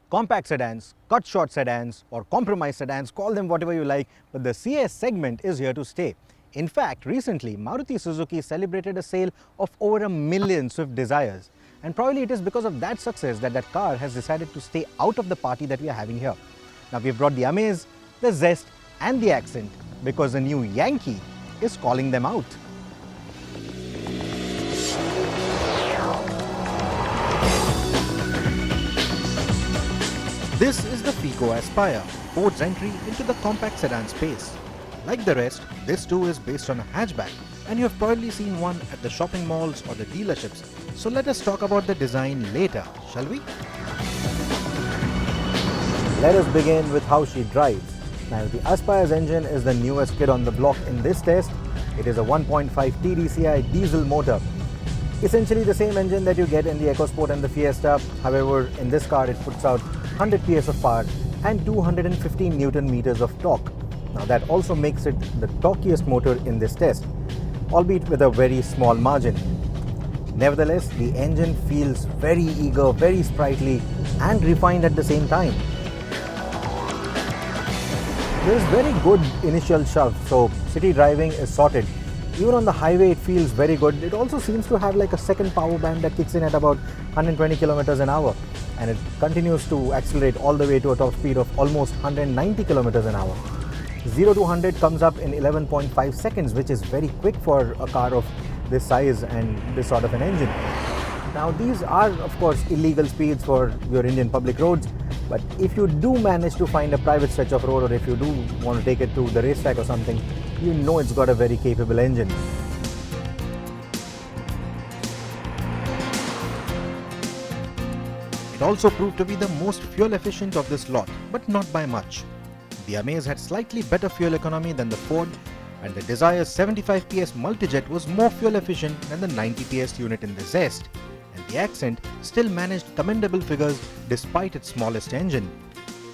Compact sedans, cut-short sedans or compromise sedans, call them whatever you like, but the CS segment is here to stay. In fact, recently Maruti Suzuki celebrated a sale of over 1 million Swift Dzires, and probably it is because of that success that that car has decided to stay out of the party that we are having here. Now we've brought the Amaze, the Zest and the Xcent because the new Yankee is calling them out. This is the Figo Aspire, Ford's entry into the compact sedan space. Like the rest, this too is based on a hatchback, and you have probably seen one at the shopping malls or the dealerships. So let us talk about the design later, shall we? Let us begin with how she drives. Now the Aspire's engine is the newest kid on the block in this test. It is a 1.5 TDCi diesel motor. Essentially the same engine that you get in the EcoSport and the Fiesta. However, in this car it puts out 100 PS of power and 215 Newton meters of torque. Now that also makes it the torquiest motor in this test, albeit with a very small margin. Nevertheless, the engine feels very eager, very sprightly and refined at the same time. There is very good initial shove, so city driving is sorted. Even on the highway it feels very good. It also seems to have like a second power band that kicks in at about 120 kilometers an hour, and it continues to accelerate all the way to a top speed of almost 190 kilometers an hour. 0 to 100 comes up in 11.5 seconds, which is very quick for a car of this size and this sort of an engine. Now these are of course illegal speeds for your Indian public roads, but if you do manage to find a private stretch of road, or if you do want to take it to the racetrack or something, you know it's got a very capable engine. It also proved to be the most fuel efficient of this lot, but not by much. The Amaze had slightly better fuel economy than the Ford, and the Desire's 75 PS multijet was more fuel efficient than the 90 PS unit in the Zest, and the Xcent still managed commendable figures despite its smallest engine.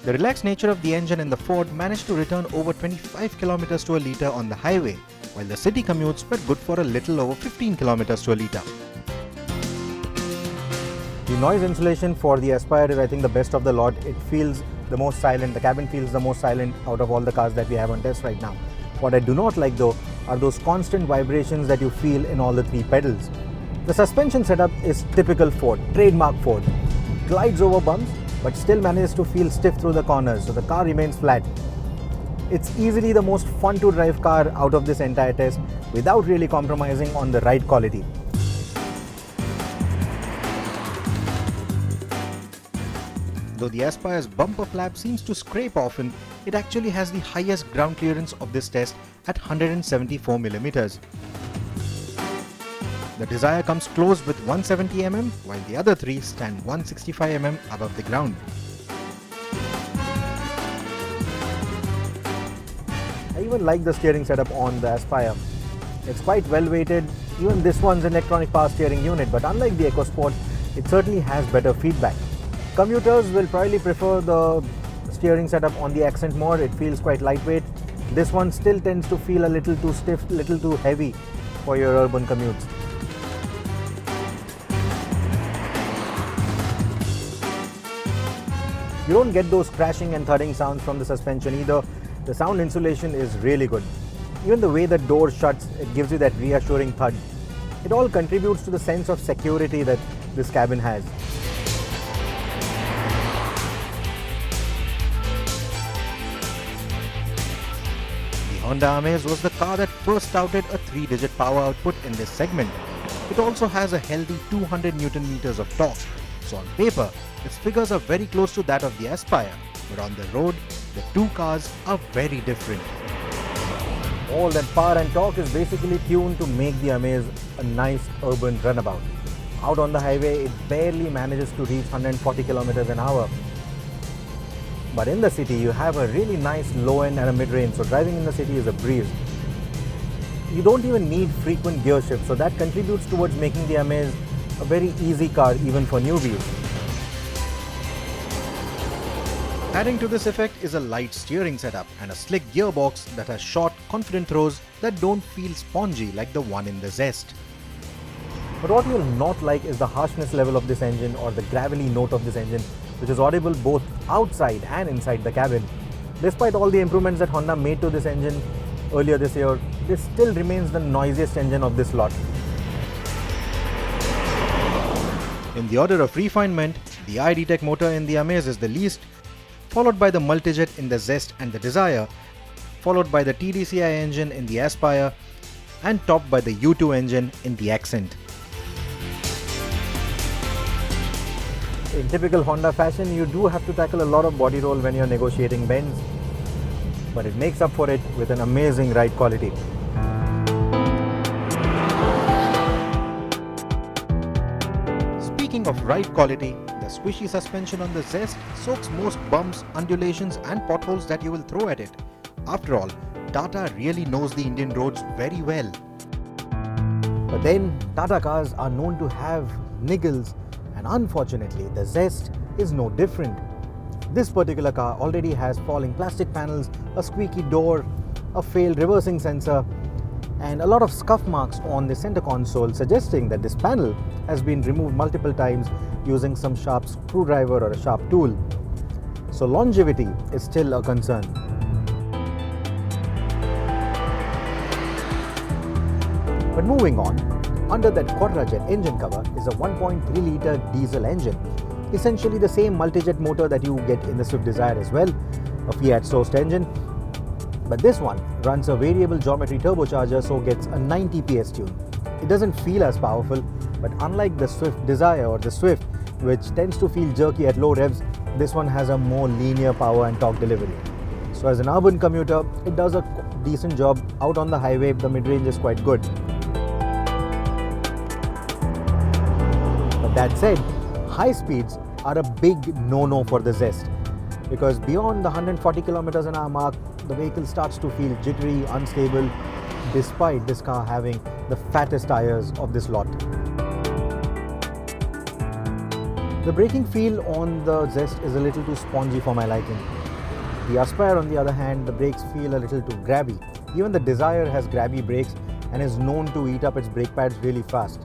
The relaxed nature of the engine in the Ford managed to return over 25 km to a litre on the highway, while the city commutes were good for a little over 15 km to a litre. The noise insulation for the Aspire is I think the best of the lot. It feels the most silent, the cabin feels the most silent out of all the cars that we have on test right now. What I do not like though are those constant vibrations that you feel in all the three pedals. The suspension setup is typical Ford, trademark Ford. It glides over bumps but still manages to feel stiff through the corners, so the car remains flat. It's easily the most fun to drive car out of this entire test without really compromising on the ride quality. Though the Aspire's bumper flap seems to scrape often, it actually has the highest ground clearance of this test at 174 mm. The Dzire comes close with 170 mm, while the other three stand 165 mm above the ground. I even like the steering setup on the Aspire. It's quite well weighted. Even this one's an electronic power steering unit, but unlike the EcoSport, it certainly has better feedback. Commuters will probably prefer the steering setup on the Xcent more. It feels quite lightweight. This one still tends to feel a little too stiff, little too heavy for your urban commutes. You don't get those crashing and thudding sounds from the suspension either. The sound insulation is really good. Even the way the door shuts, it gives you that reassuring thud. It all contributes to the sense of security that this cabin has. Honda Amaze was the car that first touted a 3-digit power output in this segment. It also has a healthy 200 Newton meters of torque, so on paper, its figures are very close to that of the Aspire, but on the road, the two cars are very different. All that power and torque is basically tuned to make the Amaze a nice urban runabout. Out on the highway, it barely manages to reach 140 kilometers an hour. But in the city, you have a really nice low end and a mid range, so driving in the city is a breeze. You don't even need frequent gear shifts, so that contributes towards making the Amaze a very easy car even for newbies. Adding to this effect is a light steering setup and a slick gearbox that has short, confident throws that don't feel spongy like the one in the Zest. But what you'll not like is the harshness level of this engine or the gravelly note of this engine which is audible both outside and inside the cabin. Despite all the improvements that Honda made to this engine earlier this year, this still remains the noisiest engine of this lot. In the order of refinement, the iD-Tech motor in the Amaze is the least, followed by the multijet in the Zest and the Dzire, followed by the TDCi engine in the Aspire, and topped by the U2 engine in the Xcent. In typical Honda fashion, you do have to tackle a lot of body roll when you're negotiating bends, but it makes up for it with an amazing ride quality. Speaking of ride quality, the squishy suspension on the Zest soaks most bumps, undulations and potholes that you will throw at it. After all, Tata really knows the Indian roads very well. But then, Tata cars are known to have niggles, and unfortunately, the Zest is no different. This particular car already has falling plastic panels, a squeaky door, a failed reversing sensor, and a lot of scuff marks on the center console, suggesting that this panel has been removed multiple times using some sharp screwdriver or a sharp tool. So longevity is still a concern. But moving on, under that quadrajet engine cover is a 1.3 litre diesel engine, essentially the same multijet motor that you get in the Swift Dzire as well, a Fiat sourced engine. But this one runs a variable geometry turbocharger, so gets a 90 PS tune. It doesn't feel as powerful, but unlike the Swift Dzire or the Swift, which tends to feel jerky at low revs, this one has a more linear power and torque delivery. So as an urban commuter, it does a decent job. Out on the highway, the mid-range is quite good. But that said, high speeds are a big no-no for the Zest, because beyond the 140 km an hour mark, the vehicle starts to feel jittery, unstable, despite this car having the fattest tires of this lot. The braking feel on the Zest is a little too spongy for my liking. The Aspire, on the other hand, the brakes feel a little too grabby. Even the Dzire has grabby brakes and is known to eat up its brake pads really fast.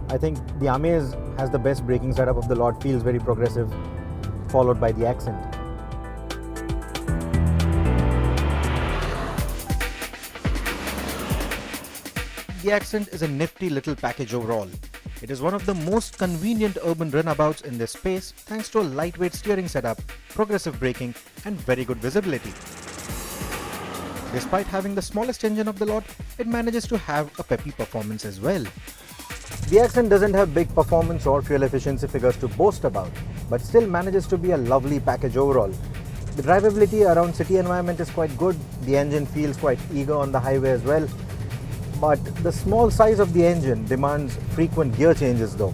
I think the Amaze has the best braking setup of the lot, feels very progressive, followed by the Xcent. The Xcent is a nifty little package overall. It is one of the most convenient urban runabouts in this space thanks to a lightweight steering setup, progressive braking and very good visibility. Despite having the smallest engine of the lot, it manages to have a peppy performance as well. The Xcent doesn't have big performance or fuel efficiency figures to boast about, but still manages to be a lovely package overall. The drivability around city environment is quite good, the engine feels quite eager on the highway as well, but the small size of the engine demands frequent gear changes though.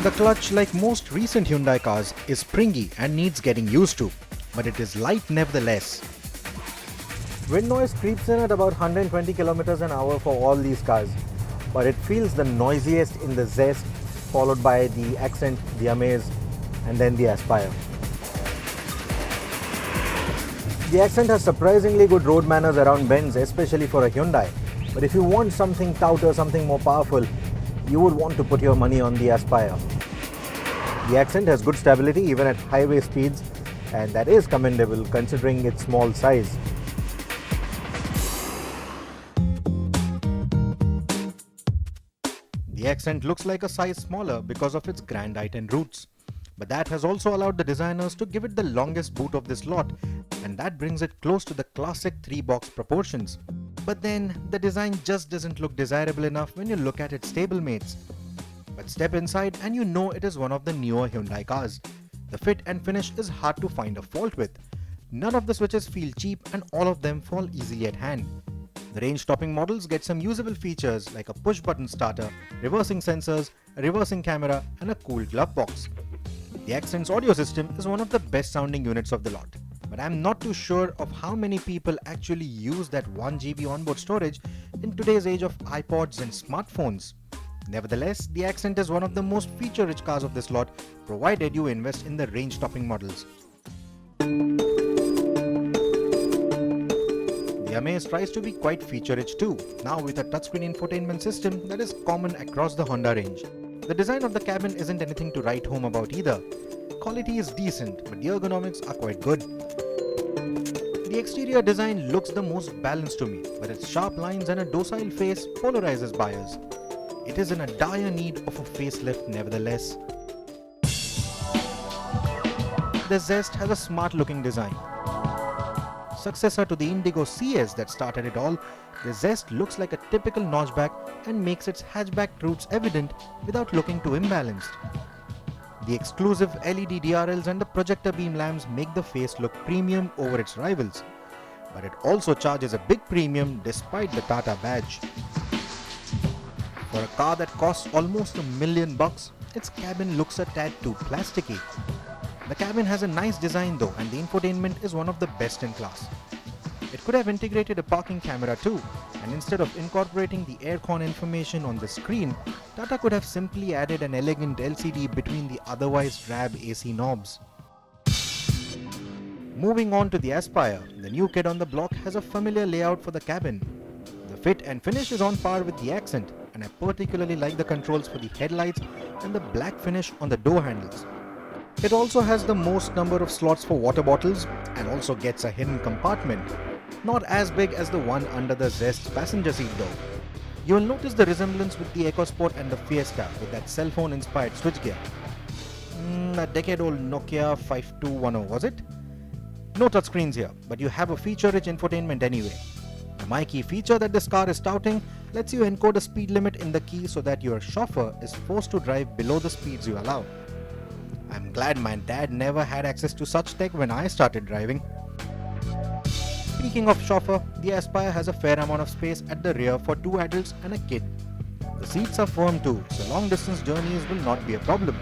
The clutch, like most recent Hyundai cars, is springy and needs getting used to, but it is light nevertheless. Wind noise creeps in at about 120 km an hour for all these cars, but it feels the noisiest in the Zest, followed by the Xcent, the Amaze, and then the Aspire. The Xcent has surprisingly good road manners around bends, especially for a Hyundai. But if you want something touter, something more powerful, you would want to put your money on the Aspire. The Xcent has good stability even at highway speeds, and that is commendable considering its small size. The Xcent looks like a size smaller because of its grand height and roots. But that has also allowed the designers to give it the longest boot of this lot, and that brings it close to the classic 3-box proportions. But then, the design just doesn't look desirable enough when you look at its stablemates. But step inside and you know it is one of the newer Hyundai cars. The fit and finish is hard to find a fault with. None of the switches feel cheap and all of them fall easily at hand. The range-topping models get some usable features like a push-button starter, reversing sensors, a reversing camera and a cooled glove box. The Xcent's audio system is one of the best sounding units of the lot, but I'm not too sure of how many people actually use that 1 GB onboard storage in today's age of iPods and smartphones. Nevertheless, the Xcent is one of the most feature-rich cars of this lot, provided you invest in the range-topping models. The Amaze tries to be quite feature-rich too, now with a touchscreen infotainment system that is common across the Honda range. The design of the cabin isn't anything to write home about either. Quality is decent, but the ergonomics are quite good. The exterior design looks the most balanced to me, but its sharp lines and a docile face polarizes buyers. It is in a dire need of a facelift nevertheless. The Zest has a smart looking design. Successor to the Indigo CS that started it all, the Zest looks like a typical notchback and makes its hatchback roots evident without looking too imbalanced. The exclusive LED DRLs and the projector beam lamps make the face look premium over its rivals, but it also charges a big premium despite the Tata badge. For a car that costs almost $1 million, its cabin looks a tad too plasticky. The cabin has a nice design though, and the infotainment is one of the best in class. It could have integrated a parking camera too, and instead of incorporating the aircon information on the screen, Tata could have simply added an elegant LCD between the otherwise drab AC knobs. Moving on to the Aspire, the new kid on the block has a familiar layout for the cabin. The fit and finish is on par with the Xcent, and I particularly like the controls for the headlights and the black finish on the door handles. It also has the most number of slots for water bottles and also gets a hidden compartment. Not as big as the one under the Zest passenger seat though. You will notice the resemblance with the EcoSport and the Fiesta with that cell phone inspired switchgear. A decade-old Nokia 5210, was it? No touchscreens here, but you have a feature-rich infotainment anyway. The My Key feature that this car is touting lets you encode a speed limit in the key so that your chauffeur is forced to drive below the speeds you allow. I'm glad my dad never had access to such tech when I started driving. Speaking of chauffeur, the Aspire has a fair amount of space at the rear for 2 adults and a kid. The seats are firm too, so long distance journeys will not be a problem.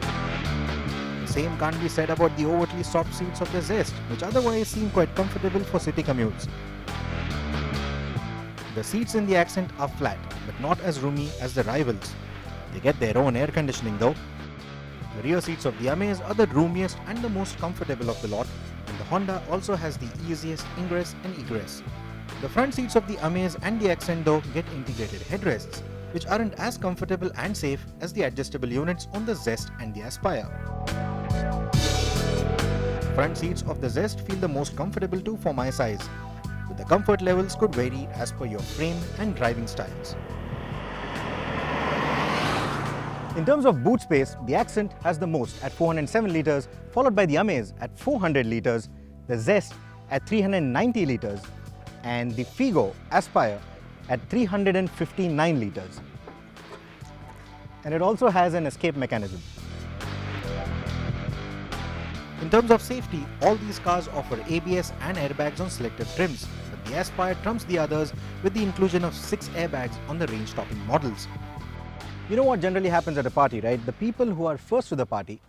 The same can't be said about the overtly soft seats of the Zest, which otherwise seem quite comfortable for city commutes. The seats in the Xcent are flat, but not as roomy as the rivals. They get their own air conditioning though. The rear seats of the Amaze are the roomiest and the most comfortable of the lot, and the Honda also has the easiest ingress and egress. The front seats of the Amaze and the Xcent though get integrated headrests, which aren't as comfortable and safe as the adjustable units on the Zest and the Aspire. Front seats of the Zest feel the most comfortable too for my size, but the comfort levels could vary as per your frame and driving styles. In terms of boot space, the Xcent has the most at 407 litres, followed by the Amaze at 400 litres, the Zest at 390 litres, and the Figo Aspire at 359 litres. And it also has an escape mechanism. In terms of safety, all these cars offer ABS and airbags on selected trims, but the Aspire trumps the others with the inclusion of 6 airbags on the range-topping models. You know what generally happens at a party, right? The people who are first to the party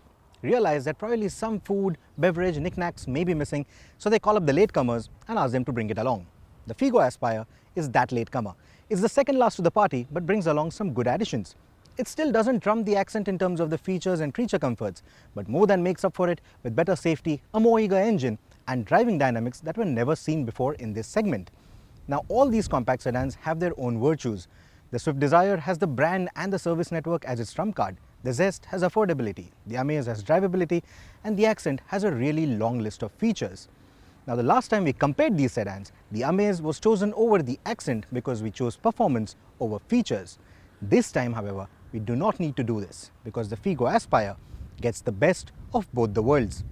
realize that probably some food, beverage, knickknacks may be missing, so they call up the latecomers and ask them to bring it along. The Figo Aspire is that latecomer. It's the second last to the party, but brings along some good additions. It still doesn't trump the Xcent in terms of the features and creature comforts, but more than makes up for it with better safety, a more eager engine, and driving dynamics that were never seen before in this segment. Now, all these compact sedans have their own virtues. The Swift Dzire has the brand and the service network as its trump card. The Zest has affordability, the Amaze has drivability, and the Xcent has a really long list of features. Now, the last time we compared these sedans, the Amaze was chosen over the Xcent because we chose performance over features. This time, however, we do not need to do this because the Figo Aspire gets the best of both the worlds.